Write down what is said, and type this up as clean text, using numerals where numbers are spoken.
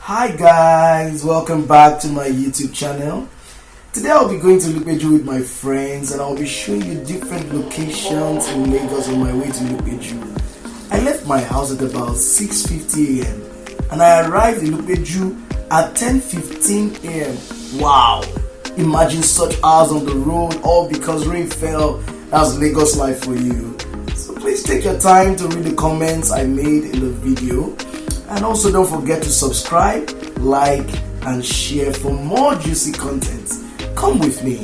Hi guys, welcome back to my YouTube channel. Today I'll be going to Ilupeju with my friends and I'll be showing you different locations in Lagos on my way to Ilupeju. I left my house at about 6:50 a.m. and I arrived in Ilupeju at 10:15 a.m. Wow! Imagine such hours on the road all because rain fell. That's Lagos life for you. So please take your time to read the comments I made in the video. And also don't forget to subscribe, like, and share for more juicy content. Come with me.